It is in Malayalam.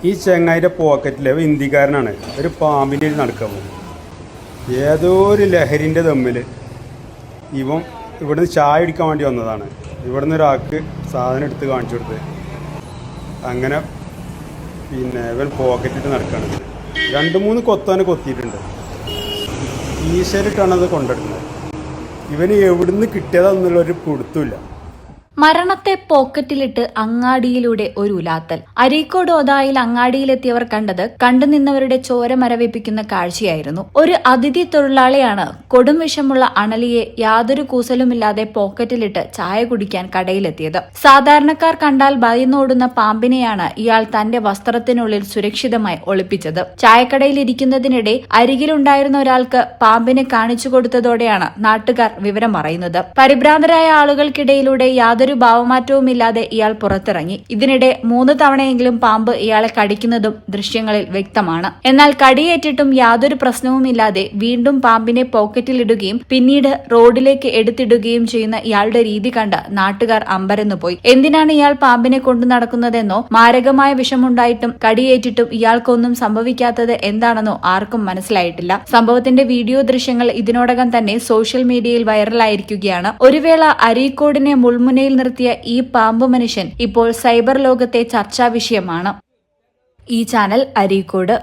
ഈ ചെങ്ങായിൻ്റെ പോക്കറ്റിലെ ഇന്ത്യക്കാരനാണ് ഒരു പാമ്പിൻ്റെ നടക്കാൻ ഏതോ ഒരു ലഹരിൻ്റെ തമ്മിൽ ഇവൻ ഇവിടുന്ന് ചായ അടിക്കാൻ വേണ്ടി വന്നതാണ്. ഇവിടുന്ന് ഒരാൾക്ക് സാധനം എടുത്ത് കാണിച്ചു കൊടുത്ത് അങ്ങനെ പിന്നെ ഇവൻ പോക്കറ്റിട്ട് നടക്കുകയാണ്. 2-3 കൊത്താന് കൊത്തിയിട്ടുണ്ട്. ഈശ്വരിട്ടാണ് അത് കൊണ്ടെടുക്കുന്നത്. ഇവന് എവിടുന്ന് കിട്ടിയതാന്നുള്ളൊരു പിടുത്തമില്ല. മരണത്തെ പോക്കറ്റിലിട്ട് അങ്ങാടിയിലൂടെ ഒരു ഉലാത്തൽ. അരീക്കോട് ഒതായിൽ അങ്ങാടിയിലെത്തിയവർ കണ്ടത് കണ്ടുനിന്നവരുടെ ചോര മരവിപ്പിക്കുന്ന കാഴ്ചയായിരുന്നു. ഒരു അതിഥി തൊഴിലാളിയാണ് കൊടും വിഷമുള്ള അണലിയെ യാതൊരു കൂസലുമില്ലാതെ പോക്കറ്റിലിട്ട് ചായ കുടിക്കാൻ കടയിലെത്തിയത്. സാധാരണക്കാർ കണ്ടാൽ ഭയന്നോടുന്ന പാമ്പിനെയാണ് ഇയാൾ തന്റെ വസ്ത്രത്തിനുള്ളിൽ സുരക്ഷിതമായി ഒളിപ്പിച്ചത്. ചായക്കടയിൽ ഇരിക്കുന്നതിനിടെ അരികിലുണ്ടായിരുന്ന ഒരാൾക്ക് പാമ്പിനെ കാണിച്ചു കൊടുത്തതോടെയാണ് നാട്ടുകാർ വിവരം അറിയുന്നത്. പരിഭ്രാന്തരായ ആളുകൾക്കിടയിലൂടെ യാതൊരു ഭാവമാറ്റവുമില്ലാതെ ഇയാൾ പുറത്തിറങ്ങി. ഇതിനിടെ 3 തവണയെങ്കിലും പാമ്പ് ഇയാളെ കടിക്കുന്നതും ദൃശ്യങ്ങളിൽ വ്യക്തമാണ്. എന്നാൽ കടിയേറ്റിട്ടും യാതൊരു പ്രശ്നവുമില്ലാതെ വീണ്ടും പാമ്പിനെ പോക്കറ്റിലിടുകയും പിന്നീട് റോഡിലേക്ക് എടുത്തിടുകയും ചെയ്യുന്ന ഇയാളുടെ രീതി കണ്ട് നാട്ടുകാർ അമ്പരന്നുപോയി. എന്തിനാണ് ഇയാൾ പാമ്പിനെ കൊണ്ടു നടക്കുന്നതെന്നോ മാരകമായ വിഷമുണ്ടായിട്ടും കടിയേറ്റിട്ടും ഇയാൾക്കൊന്നും സംഭവിക്കാത്തത് എന്താണെന്നോ ആർക്കും മനസ്സിലായിട്ടില്ല. സംഭവത്തിന്റെ വീഡിയോ ദൃശ്യങ്ങൾ ഇതിനോടകം തന്നെ സോഷ്യൽ മീഡിയയിൽ വൈറലായിരിക്കുകയാണ്. ഒരു വേള അരീക്കോടിനെ മുൾമുനയിൽ നിർത്തിയ ഈ പാമ്പ് മനുഷ്യൻ ഇപ്പോൾ സൈബർ ലോകത്തെ ചർച്ചാ വിഷയമാണ്. ഈ ചാനൽ അരീക്കോട്.